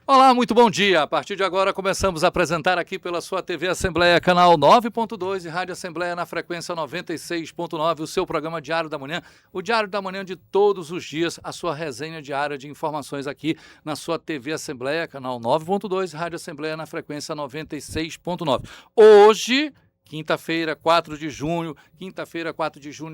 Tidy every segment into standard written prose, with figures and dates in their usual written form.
Olá, muito bom dia. A partir de agora começamos a apresentar aqui pela sua TV Assembleia, canal 9.2 e Rádio Assembleia na frequência 96.9, o seu programa Diário da Manhã, o Diário da Manhã de todos os dias, a sua resenha diária de informações aqui na sua TV Assembleia, canal 9.2 e Rádio Assembleia na frequência 96.9. Hoje, quinta-feira, 4 de junho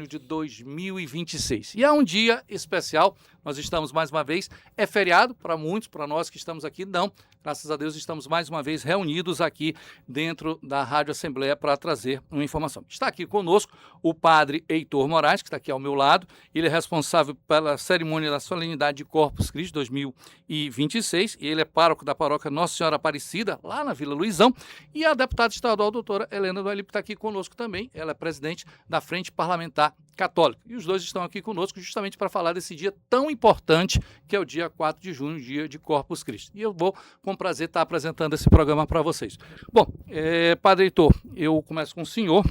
de 2026. E é um dia especial, nós estamos mais uma vez, é feriado para muitos, para nós que estamos aqui, não. Graças a Deus estamos mais uma vez reunidos aqui dentro da Rádio Assembleia para trazer uma informação. Está aqui conosco o padre Heitor Moraes, que está aqui ao meu lado. Ele é responsável pela cerimônia da solenidade de Corpus Christi 2026. E ele é pároco da paróquia Nossa Senhora Aparecida, lá na Vila Luizão. E a deputada estadual, doutora Helena do Alipe, está aqui conosco também. Ela é presidente da Frente Parlamentar Católica. E os dois estão aqui conosco justamente para falar desse dia tão importante, que é o dia 4 de junho, dia de Corpus Christi. E eu vou, com prazer, estar apresentando esse programa para vocês. Bom, padre Heitor, eu começo com o senhor.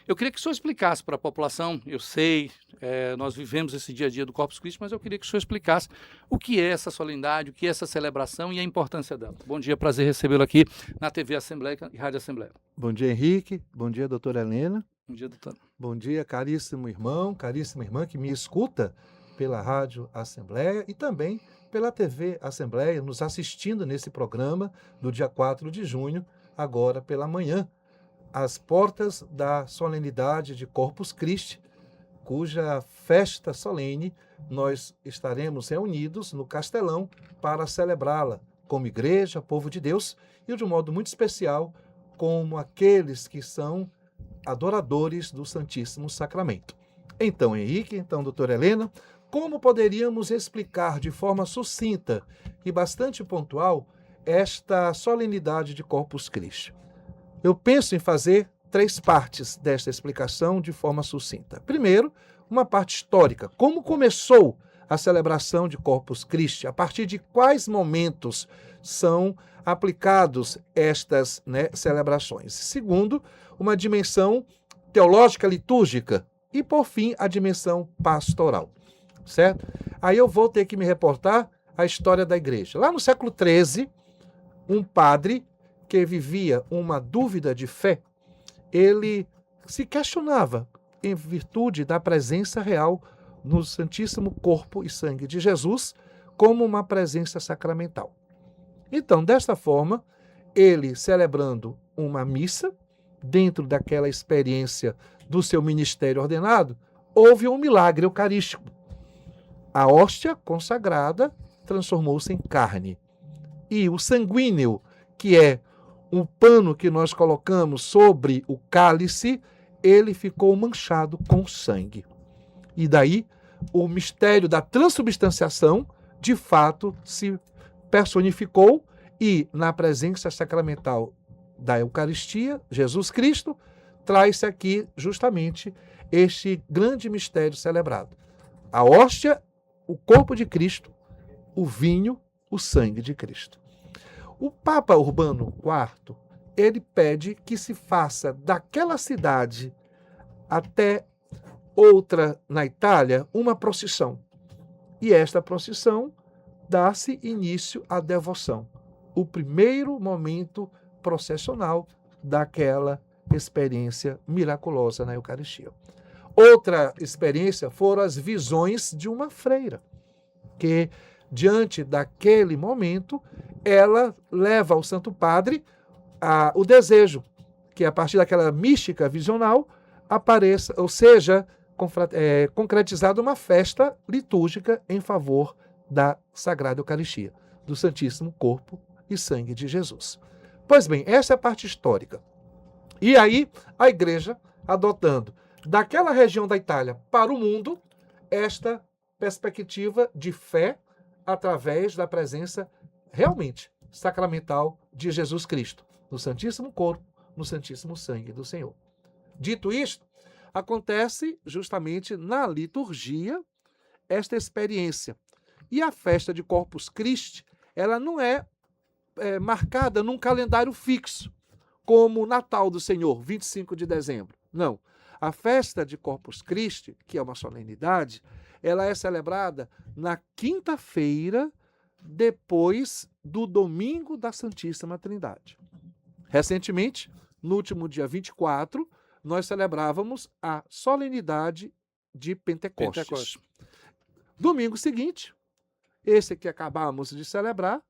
Eu queria que o senhor explicasse para a população, eu sei, nós vivemos esse dia a dia do Corpus Christi, mas eu queria que o senhor explicasse o que é essa solenidade, o que é essa celebração e a importância dela. Bom dia, prazer recebê-lo aqui na TV Assembleia e Rádio Assembleia. Bom dia, Henrique. Bom dia, doutora Helena. Bom dia, doutora. Bom dia, caríssimo irmão, caríssima irmã que me escuta pela Rádio Assembleia e também pela TV Assembleia, nos assistindo nesse programa do dia 4 de junho, agora pela manhã, às portas da solenidade de Corpus Christi, cuja festa solene nós estaremos reunidos no Castelão para celebrá-la como igreja, povo de Deus, e de um modo muito especial como aqueles que são adoradores do Santíssimo Sacramento. Então, Henrique, doutora Helena, como poderíamos explicar de forma sucinta e bastante pontual esta solenidade de Corpus Christi? Eu penso em fazer 3 partes desta explicação de forma sucinta. Primeiro, uma parte histórica. Como começou a celebração de Corpus Christi? A partir de quais momentos são aplicados estas celebrações? Segundo, uma dimensão teológica litúrgica. E, por fim, a dimensão pastoral. Certo? Aí eu vou ter que me reportar à história da igreja. Lá no século XIII, um padre que vivia uma dúvida de fé, ele se questionava em virtude da presença real no Santíssimo Corpo e Sangue de Jesus como uma presença sacramental. Então, desta forma, ele celebrando uma missa, dentro daquela experiência do seu ministério ordenado, houve um milagre eucarístico. A hóstia consagrada transformou-se em carne. E o sanguíneo, que é um pano que nós colocamos sobre o cálice, ele ficou manchado com sangue. E daí, o mistério da transubstanciação, de fato, se personificou e, na presença sacramental da Eucaristia, Jesus Cristo, traz-se aqui justamente este grande mistério celebrado. A hóstia, o corpo de Cristo, o vinho, o sangue de Cristo. O Papa Urbano IV, ele pede que se faça daquela cidade até outra na Itália uma procissão. E esta procissão dá-se início à devoção. O primeiro momento processional daquela experiência miraculosa na Eucaristia. Outra experiência foram as visões de uma freira, que, diante daquele momento, ela leva ao Santo Padre o desejo que, a partir daquela mística visional, apareça, ou seja, concretizada uma festa litúrgica em favor da Sagrada Eucaristia, do Santíssimo Corpo e Sangue de Jesus. Pois bem, essa é a parte histórica. E aí, a Igreja, adotando daquela região da Itália para o mundo, esta perspectiva de fé através da presença realmente sacramental de Jesus Cristo, no Santíssimo Corpo, no Santíssimo Sangue do Senhor. Dito isto, acontece justamente na liturgia esta experiência. E a festa de Corpus Christi, ela não é marcada num calendário fixo, como o Natal do Senhor, 25 de dezembro. Não. A festa de Corpus Christi, que é uma solenidade, ela é celebrada na quinta-feira depois do domingo da Santíssima Trindade. Recentemente, no último dia 24, nós celebrávamos a solenidade de Pentecostes. Domingo seguinte, esse que acabamos de celebrar,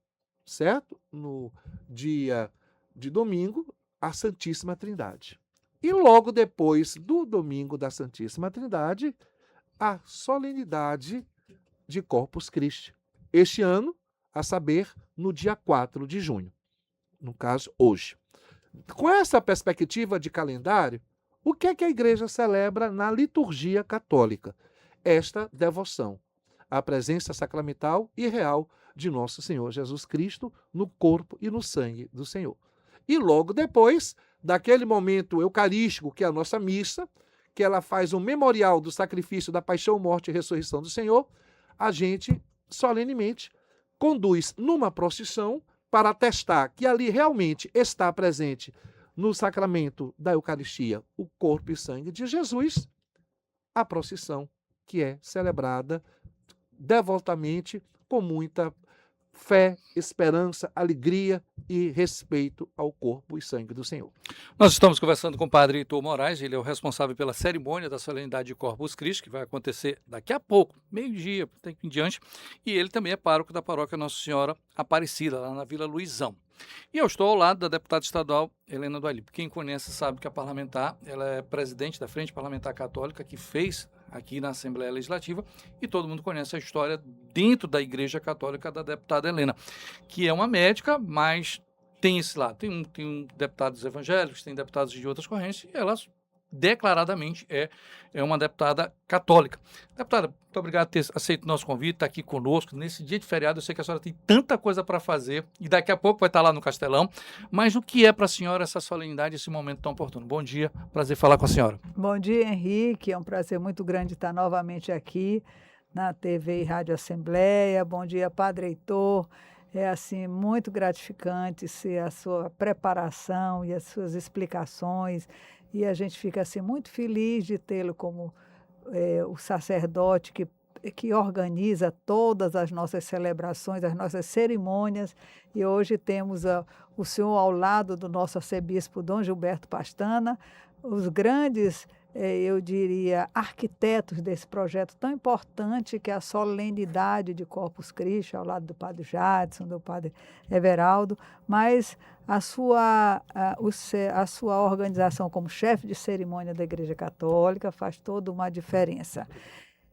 certo? No dia de domingo, a Santíssima Trindade. E logo depois do domingo da Santíssima Trindade, a solenidade de Corpus Christi. Este ano, a saber, no dia 4 de junho. No caso, hoje. Com essa perspectiva de calendário, o que é que a igreja celebra na liturgia católica? Esta devoção à presença sacramental e real de nosso Senhor Jesus Cristo no corpo e no sangue do Senhor. E logo depois, daquele momento eucarístico, que é a nossa missa, que ela faz um memorial do sacrifício da paixão, morte e ressurreição do Senhor, a gente solenemente conduz numa procissão para atestar que ali realmente está presente no sacramento da Eucaristia o corpo e sangue de Jesus, a procissão que é celebrada devotamente com muita fé, esperança, alegria e respeito ao corpo e sangue do Senhor. Nós estamos conversando com o padre Heitor Moraes, ele é o responsável pela cerimônia da solenidade de Corpus Christi, que vai acontecer daqui a pouco, meio-dia, em diante, e ele também é pároco da paróquia Nossa Senhora Aparecida, lá na Vila Luizão. E eu estou ao lado da deputada estadual Helena do Alipe. Quem conhece sabe que a parlamentar, ela é presidente da Frente Parlamentar Católica, que fez aqui na Assembleia Legislativa, e todo mundo conhece a história dentro da Igreja Católica da deputada Helena, que é uma médica, mas tem esse lado. Tem deputados evangélicos, tem deputados de outras correntes, e ela declaradamente é uma deputada católica. Deputada, muito obrigado por ter aceito o nosso convite, estar aqui conosco nesse dia de feriado. Eu sei que a senhora tem tanta coisa para fazer e daqui a pouco vai estar lá no Castelão, mas o que é para a senhora essa solenidade, esse momento tão oportuno? Bom dia, prazer falar com a senhora. Bom dia, Henrique, é um prazer muito grande estar novamente aqui na TV e Rádio Assembleia. Bom dia, Padre Heitor. É assim muito gratificante ser a sua preparação e as suas explicações, e a gente fica assim muito feliz de tê-lo como o sacerdote que organiza todas as nossas celebrações, as nossas cerimônias, e hoje temos o senhor ao lado do nosso arcebispo Dom Gilberto Pastana, os grandes, eu diria, arquitetos desse projeto tão importante que é a solenidade de Corpus Christi, ao lado do padre Jadson, do padre Everaldo, mas a sua organização como chefe de cerimônia da Igreja Católica faz toda uma diferença.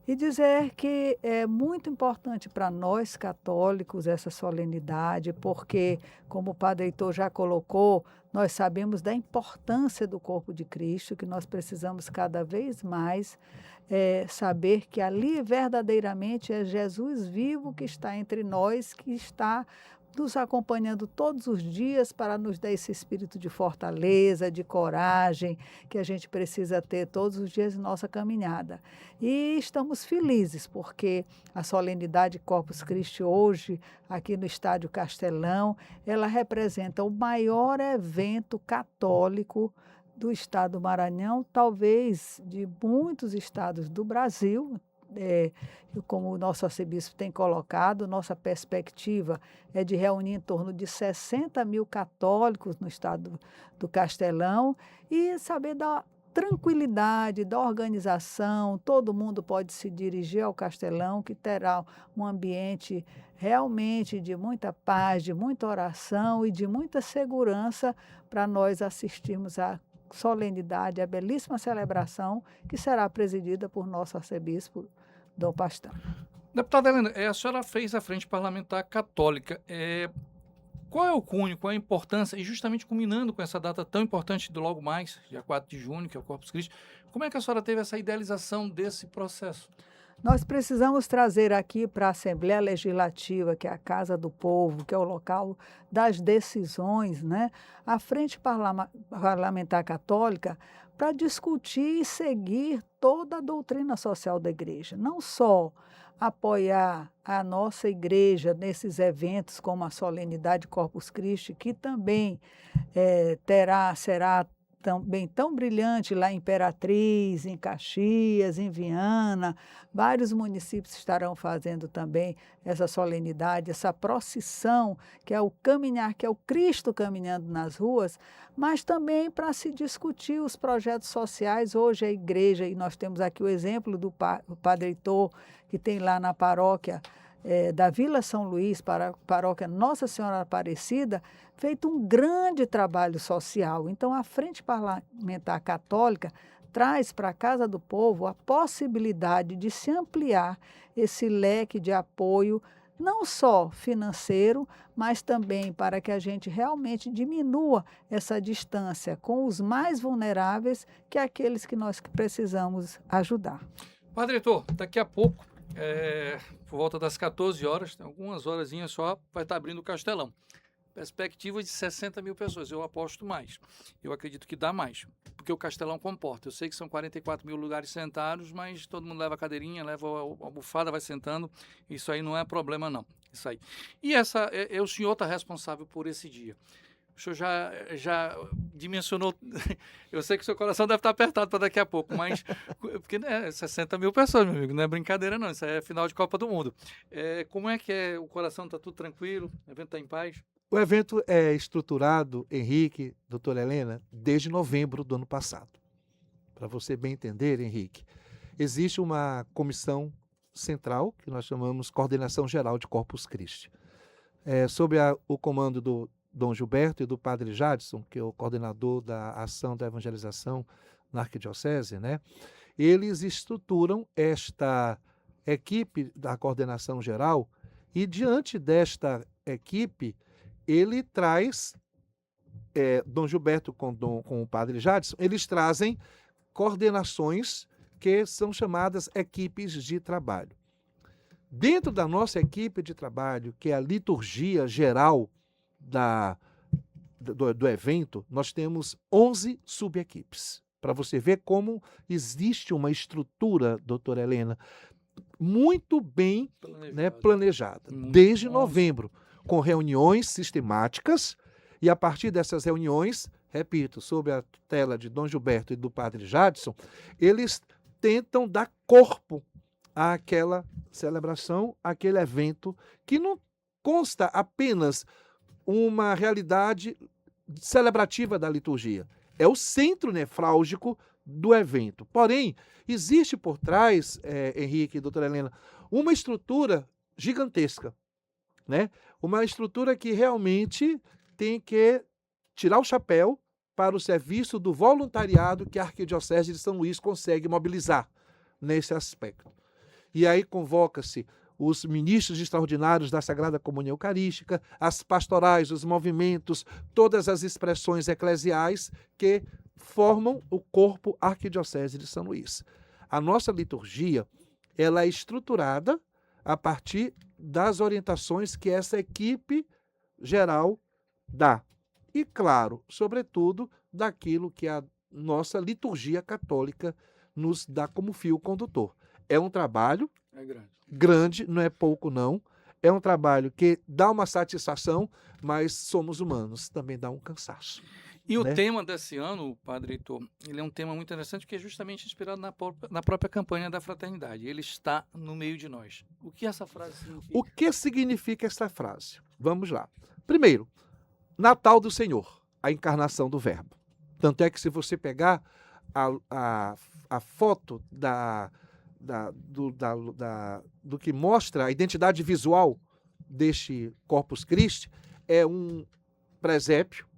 E dizer que é muito importante para nós católicos essa solenidade, porque, como o padre Heitor já colocou, nós sabemos da importância do corpo de Cristo, que nós precisamos cada vez mais saber que ali verdadeiramente é Jesus vivo que está entre nós, que está nos acompanhando todos os dias para nos dar esse espírito de fortaleza, de coragem, que a gente precisa ter todos os dias em nossa caminhada. E estamos felizes, porque a solenidade Corpus Christi hoje, aqui no Estádio Castelão, ela representa o maior evento católico do estado do Maranhão, talvez de muitos estados do Brasil. Como o nosso arcebispo tem colocado, nossa perspectiva é de reunir em torno de 60 mil católicos no estado do Castelão e saber da tranquilidade, da organização, todo mundo pode se dirigir ao Castelão, que terá um ambiente realmente de muita paz, de muita oração e de muita segurança para nós assistirmos à solenidade, a belíssima celebração que será presidida por nosso arcebispo Dom Pastana. Deputada Helena, a senhora fez a Frente Parlamentar Católica. Qual é o cunho, qual é a importância, e justamente culminando com essa data tão importante do logo mais, dia 4 de junho, que é o Corpus Christi, como é que a senhora teve essa idealização desse processo? Nós precisamos trazer aqui para a Assembleia Legislativa, que é a Casa do Povo, que é o local das decisões, né, a Frente Parlamentar Católica, para discutir e seguir toda a doutrina social da Igreja. Não só apoiar a nossa Igreja nesses eventos como a solenidade Corpus Christi, que também será também tão brilhante lá em Imperatriz, em Caxias, em Viana. Vários municípios estarão fazendo também essa solenidade, essa procissão, que é o caminhar, que é o Cristo caminhando nas ruas, mas também para se discutir os projetos sociais. Hoje a igreja, e nós temos aqui o exemplo do Padre Heitor, que tem lá na paróquia da Vila São Luís, para a paróquia Nossa Senhora Aparecida, feito um grande trabalho social. Então, a Frente Parlamentar Católica traz para a Casa do Povo a possibilidade de se ampliar esse leque de apoio, não só financeiro, mas também para que a gente realmente diminua essa distância com os mais vulneráveis, que é aqueles que nós precisamos ajudar. Padre Heitor, daqui a pouco, por volta das 14 horas, tem algumas horazinhas só, vai estar abrindo o Castelão. Perspectiva de 60 mil pessoas, eu aposto mais. Eu acredito que dá mais, porque o Castelão comporta. Eu sei que são 44 mil lugares sentados, mas todo mundo leva a cadeirinha, leva a almofada, vai sentando. Isso aí não é problema, não. Isso aí. E o senhor está responsável por esse dia. O senhor já dimensionou. Eu sei que o seu coração deve estar apertado para daqui a pouco, mas. Porque 60 mil pessoas, meu amigo, não é brincadeira, não. Isso aí é final de Copa do Mundo. Como é que é? O coração está tudo tranquilo? O evento está em paz? O evento é estruturado, Henrique, doutora Helena, desde novembro do ano passado. Para você bem entender, Henrique, existe uma comissão central, que nós chamamos Coordenação Geral de Corpus Christi. Sob o comando do Dom Gilberto e do Padre Jadson, que é o coordenador da ação da evangelização na Arquidiocese, né? Eles estruturam esta equipe da coordenação geral e, diante desta equipe, ele traz, Dom Gilberto com o Padre Jadson, eles trazem coordenações que são chamadas equipes de trabalho. Dentro da nossa equipe de trabalho, que é a liturgia geral do evento, nós temos 11 subequipes. Para você ver como existe uma estrutura, doutora Helena, muito bem planejada, desde novembro, com reuniões sistemáticas, e a partir dessas reuniões, repito, sob a tutela de Dom Gilberto e do Padre Jadson, eles tentam dar corpo àquela celebração, àquele evento, que não consta apenas uma realidade celebrativa da liturgia. É o centro nefrálgico do evento. Porém, existe por trás, Henrique e doutora Helena, uma estrutura gigantesca, né? Uma estrutura que realmente tem que tirar o chapéu para o serviço do voluntariado que a Arquidiocese de São Luís consegue mobilizar nesse aspecto. E aí convoca-se os ministros extraordinários da Sagrada Comunhão Eucarística, as pastorais, os movimentos, todas as expressões eclesiais que formam o corpo Arquidiocese de São Luís. A nossa liturgia, ela é estruturada a partir das orientações que essa equipe geral dá. E, claro, sobretudo, daquilo que a nossa liturgia católica nos dá como fio condutor. É um trabalho grande, não é pouco não. É um trabalho que dá uma satisfação, mas somos humanos, também dá um cansaço. E o tema desse ano, Padre Heitor, ele é um tema muito interessante, que é justamente inspirado na própria campanha da fraternidade. Ele está no meio de nós. O que essa frase significa? O que significa essa frase? Vamos lá. Primeiro, Natal do Senhor, a encarnação do Verbo. Tanto é que, se você pegar a foto do que mostra a identidade visual deste Corpus Christi, é um presépio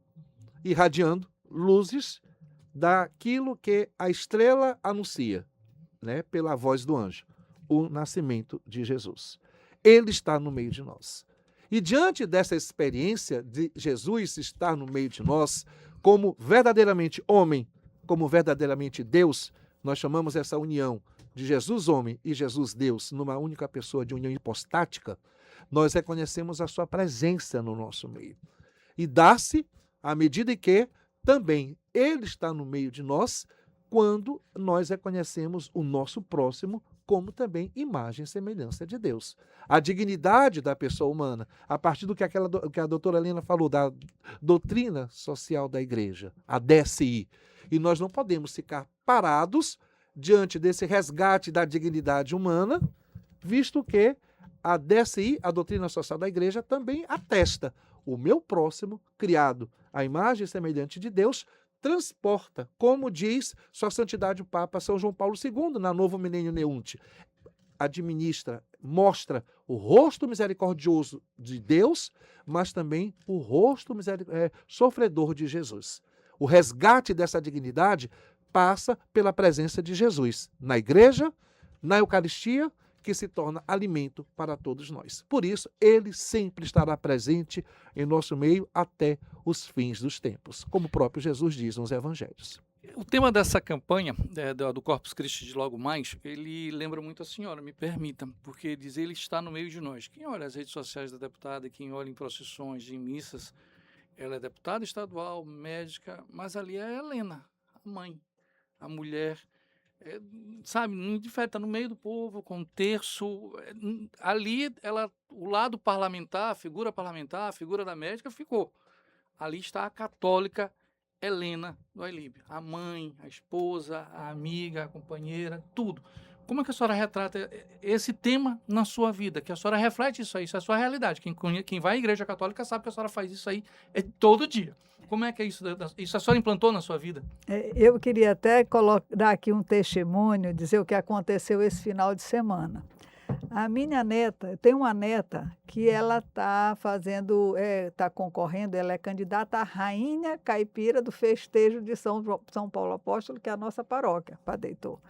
irradiando luzes daquilo que a estrela anuncia, né, pela voz do anjo, o nascimento de Jesus. Ele está no meio de nós. E diante dessa experiência de Jesus estar no meio de nós, como verdadeiramente homem, como verdadeiramente Deus, nós chamamos essa união de Jesus homem e Jesus Deus numa única pessoa, de união hipostática, nós reconhecemos a sua presença no nosso meio. E dá-se à medida em que também Ele está no meio de nós, quando nós reconhecemos o nosso próximo como também imagem e semelhança de Deus. A dignidade da pessoa humana, a partir do que a doutora Helena falou, da doutrina social da igreja, a DSI. E nós não podemos ficar parados diante desse resgate da dignidade humana, visto que a DSI, a doutrina social da igreja, também atesta o meu próximo, criado à imagem semelhante de Deus, transporta, como diz Sua Santidade o Papa São João Paulo II, na Novo Milênio Neunte, administra, mostra o rosto misericordioso de Deus, mas também o rosto sofredor de Jesus. O resgate dessa dignidade passa pela presença de Jesus na igreja, na Eucaristia, que se torna alimento para todos nós. Por isso, ele sempre estará presente em nosso meio até os fins dos tempos, como o próprio Jesus diz nos Evangelhos. O tema dessa campanha do Corpus Christi de logo mais, ele lembra muito a senhora, me permita, porque diz ele está no meio de nós. Quem olha as redes sociais da deputada, quem olha em procissões, em missas, ela é deputada estadual, médica, mas ali é a Helena, a mãe, a mulher, sabe, não difere, está no meio do povo, com um terço, ali o lado parlamentar, a figura da médica ficou. Ali está a católica Helena do Ailib, a mãe, a esposa, a amiga, a companheira, tudo. Como é que a senhora retrata esse tema na sua vida? Que a senhora reflete isso aí, isso é a sua realidade. Quem vai à igreja católica sabe que a senhora faz isso aí todo dia. Como é que é isso? Isso a senhora implantou na sua vida? Eu queria até dar aqui um testemunho, dizer o que aconteceu esse final de semana. A minha neta, eu tenho uma neta que ela está concorrendo, ela é candidata à rainha caipira do festejo de São Paulo Apóstolo, que é a nossa paróquia, Padre Heitor.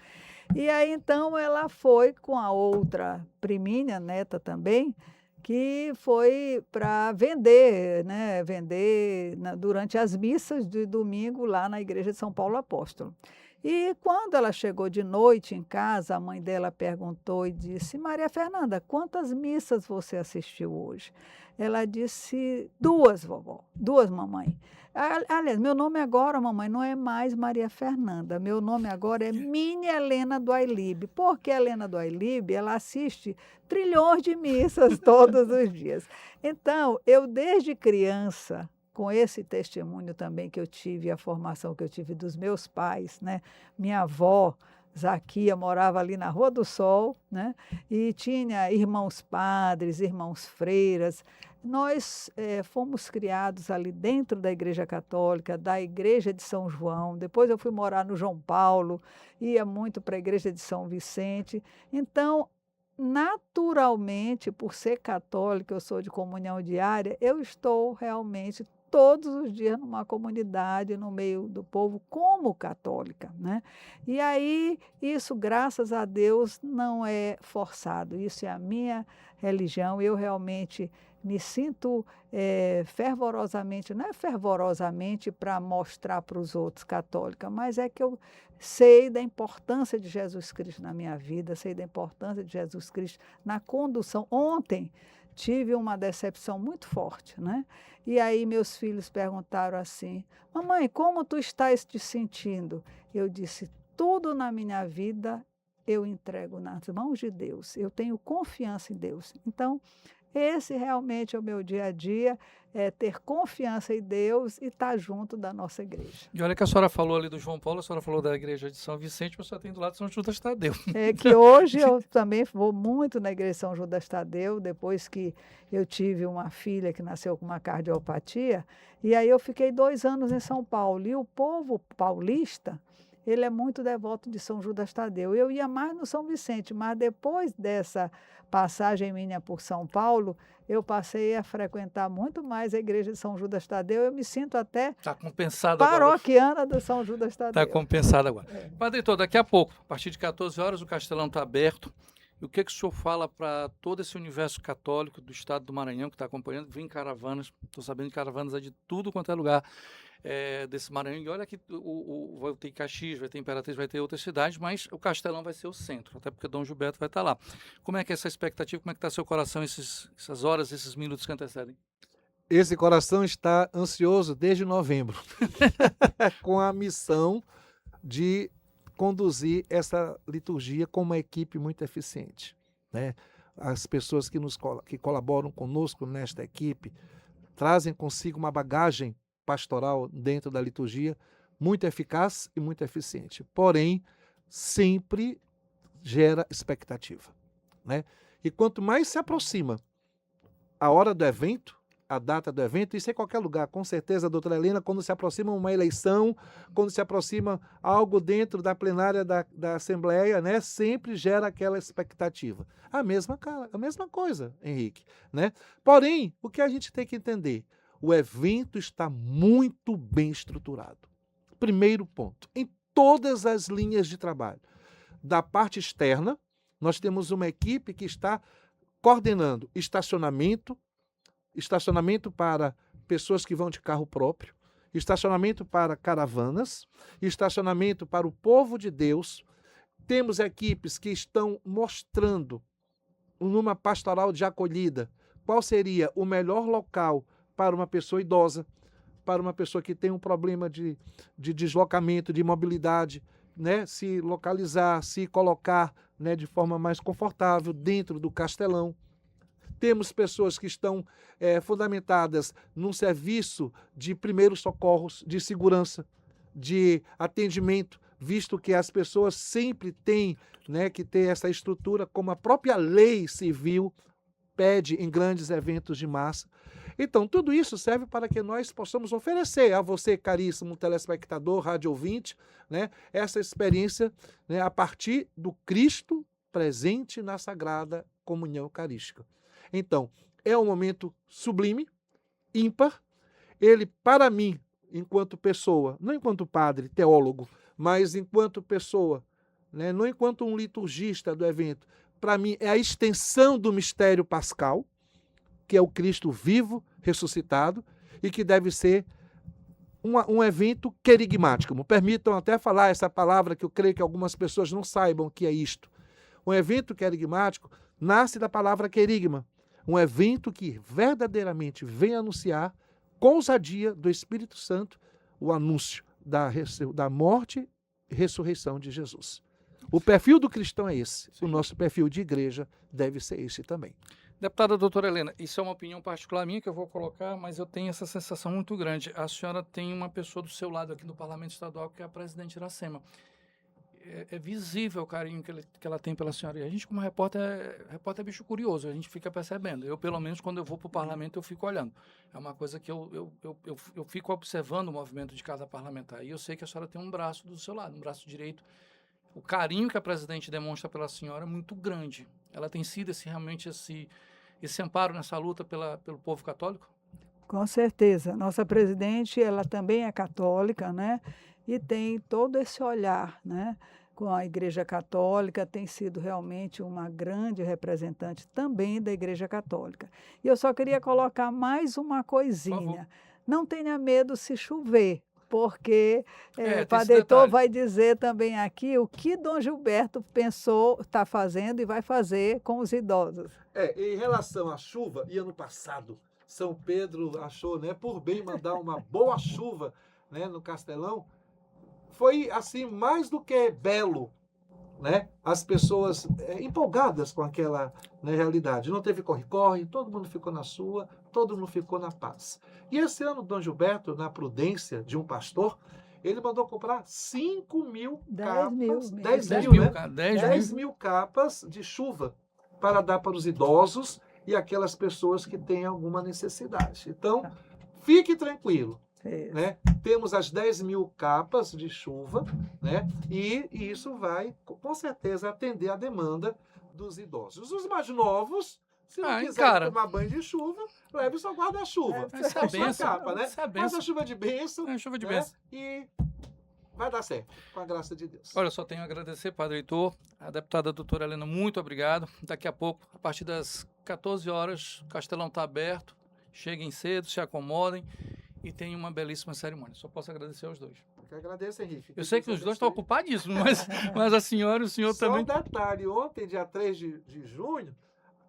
E aí, então, ela foi com a outra priminha, neta também, que foi para vender, né? Durante as missas de domingo lá na igreja de São Paulo Apóstolo. E quando ela chegou de noite em casa, a mãe dela perguntou e disse: Maria Fernanda, quantas missas você assistiu hoje? Ela disse: 2, vovó, 2, mamãe. Aliás, meu nome agora, mamãe, não é mais Maria Fernanda, meu nome agora é Mini Helena do Ailib, porque a Helena do Ailib, ela assiste trilhões de missas todos os dias. Então, eu desde criança, com esse testemunho também que eu tive, a formação que eu tive dos meus pais, né? Minha avó, Zaquia, morava ali na Rua do Sol, né? E tinha irmãos padres, irmãos freiras. Nós fomos criados ali dentro da Igreja Católica, da Igreja de São João. Depois eu fui morar no João Paulo, ia muito para a Igreja de São Vicente. Então, naturalmente, por ser católica, eu sou de comunhão diária, eu estou realmente todos os dias numa comunidade, no meio do povo, como católica, né? E aí, isso, graças a Deus, não é forçado. Isso é a minha religião. Eu realmente me sinto fervorosamente, não é fervorosamente para mostrar para os outros católica, mas é que eu sei da importância de Jesus Cristo na minha vida, sei da importância de Jesus Cristo na condução. Ontem tive uma decepção muito forte, né? E aí meus filhos perguntaram assim: mamãe, como tu estás te sentindo? Eu disse: tudo na minha vida eu entrego nas mãos de Deus, eu tenho confiança em Deus. Então, esse realmente é o meu dia a dia, é ter confiança em Deus e estar junto da nossa igreja. E olha que a senhora falou ali do João Paulo, a senhora falou da igreja de São Vicente, mas a senhora tem do lado de São Judas Tadeu. É que hoje eu também vou muito na igreja de São Judas Tadeu, depois que eu tive uma filha que nasceu com uma cardiopatia, e aí eu fiquei 2 anos em São Paulo. E o povo paulista, ele é muito devoto de São Judas Tadeu. Eu ia mais no São Vicente, mas depois dessa passagem minha por São Paulo, eu passei a frequentar muito mais a igreja de São Judas Tadeu. Eu me sinto até paroquiana do São Judas Tadeu. Está compensada agora. Padre Heitor, daqui a pouco, a partir de 14 horas, o Castelão está aberto. E o que o senhor fala para todo esse universo católico do estado do Maranhão que está acompanhando? Vem caravanas, estou sabendo que caravanas é de tudo quanto é lugar desse Maranhão. E olha que vai ter Caxias, vai ter Imperatriz, vai ter outras cidades, mas o Castelão vai ser o centro, até porque Dom Gilberto vai estar lá. Como é que é essa expectativa? Como é que está seu coração essas horas, esses minutos que antecedem? Esse coração está ansioso desde novembro, com a missão de conduzir essa liturgia com uma equipe muito eficiente, né? As pessoas que colaboram conosco nesta equipe trazem consigo uma bagagem pastoral dentro da liturgia muito eficaz e muito eficiente. Porém, sempre gera expectativa, né? E quanto mais se aproxima a hora do evento, a data do evento, isso em qualquer lugar, com certeza, doutora Helena, quando se aproxima uma eleição, quando se aproxima algo dentro da plenária da Assembleia, né, sempre gera aquela expectativa. A mesma coisa, Henrique, né? Porém, o que a gente tem que entender, o evento está muito bem estruturado. Primeiro ponto, em todas as linhas de trabalho. Da parte externa, nós temos uma equipe que está coordenando estacionamento para pessoas que vão de carro próprio, estacionamento para caravanas, estacionamento para o povo de Deus. Temos equipes que estão mostrando, numa pastoral de acolhida, qual seria o melhor local para uma pessoa idosa, para uma pessoa que tem um problema de deslocamento, de mobilidade, né? Se localizar, se colocar, né, de forma mais confortável dentro do castelão. Temos pessoas que estão fundamentadas num serviço de primeiros socorros, de segurança, de atendimento, visto que as pessoas sempre têm, né, que ter essa estrutura, como a própria lei civil pede em grandes eventos de massa. Então, tudo isso serve para que nós possamos oferecer a você, caríssimo telespectador, rádio ouvinte, né, essa experiência, né, a partir do Cristo presente na Sagrada Comunhão Eucarística. Então, é um momento sublime, ímpar. Ele, para mim, enquanto pessoa, não enquanto padre, teólogo, mas enquanto pessoa, né, não enquanto um liturgista do evento, para mim é a extensão do mistério pascal, que é o Cristo vivo, ressuscitado, e que deve ser um evento querigmático. Me permitam até falar essa palavra que eu creio que algumas pessoas não saibam o que é isto. Um evento querigmático nasce da palavra querigma, um evento que verdadeiramente vem anunciar com ousadia do Espírito Santo o anúncio da morte e ressurreição de Jesus. O perfil do cristão é esse. Sim. O nosso perfil de igreja deve ser esse também. Deputada doutora Helena, isso é uma opinião particular minha que eu vou colocar, mas eu tenho essa sensação muito grande. A senhora tem uma pessoa do seu lado aqui no Parlamento Estadual, que é a presidente Iracema. É visível o carinho que ela tem pela senhora. E a gente, como repórter é bicho curioso, a gente fica percebendo. Eu, pelo menos, quando eu vou para o parlamento, eu fico olhando. É uma coisa que eu fico observando o movimento de cada parlamentar. E eu sei que a senhora tem um braço do seu lado, um braço direito. O carinho que a presidente demonstra pela senhora é muito grande. Ela tem sido realmente esse amparo nessa luta pelo povo católico? Com certeza. Nossa presidente, ela também é católica, né? E tem todo esse olhar, né, com a Igreja Católica, tem sido realmente uma grande representante também da Igreja Católica. E eu só queria colocar mais uma coisinha. Não tenha medo se chover, porque o Padre Heitor vai dizer também aqui o que Dom Gilberto pensou, está fazendo e vai fazer com os idosos. Em relação à chuva, e ano passado, São Pedro achou, né, por bem mandar uma boa chuva, né, no Castelão. Foi, assim, mais do que belo, né? As pessoas empolgadas com aquela, né, realidade. Não teve corre-corre, todo mundo ficou na sua, todo mundo ficou na paz. E esse ano, Dom Gilberto, na prudência de um pastor, ele mandou comprar 5.000 capas, 10 mil capas de chuva para dar para os idosos e aquelas pessoas que têm alguma necessidade. Então, fique tranquilo. Né? Temos as 10.000 capas de chuva, né? E isso vai, com certeza, atender a demanda dos idosos. Os mais novos, se não quiserem tomar banho de chuva, leve seu guarda-chuva. Essa benção, capa, né? Faz a chuva de bênção. Chuva de bênção. E vai dar certo, com a graça de Deus. Olha, eu só tenho a agradecer, Padre Heitor, a deputada doutora Helena, muito obrigado. Daqui a pouco, a partir das 14 horas, o Castelão está aberto. Cheguem cedo, se acomodem. E tem uma belíssima cerimônia. Só posso agradecer aos dois. Eu que agradeço, Henrique. Eu sei que os dois estão ocupadíssimos, mas a senhora e o senhor também... Só um detalhe, ontem, dia 3 de junho,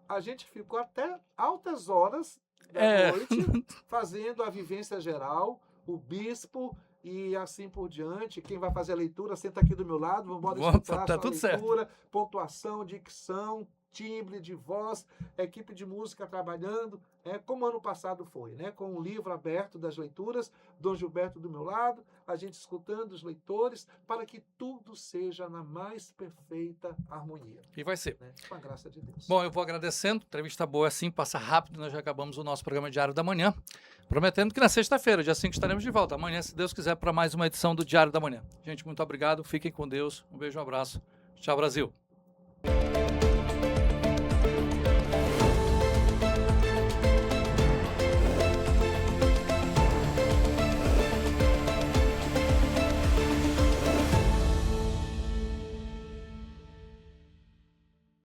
a gente ficou até altas horas da noite fazendo a vivência geral, o bispo e assim por diante. Quem vai fazer a leitura, senta aqui do meu lado, vamos embora Vamos, escutar tá a sua tudo certo. leitura, pontuação, dicção, timbre de voz, equipe de música trabalhando, como ano passado foi, né? Com o livro aberto das leituras, Dom Gilberto do meu lado, a gente escutando os leitores, para que tudo seja na mais perfeita harmonia, E vai ser. né? Com a graça de Deus. Bom, eu vou agradecendo. Entrevista boa assim, passa rápido. Nós já acabamos o nosso programa Diário da Manhã. Prometendo que na sexta-feira, dia 5, estaremos de volta. Amanhã, se Deus quiser, para mais uma edição do Diário da Manhã. Gente, muito obrigado. Fiquem com Deus. Um beijo, um abraço. Tchau, Brasil.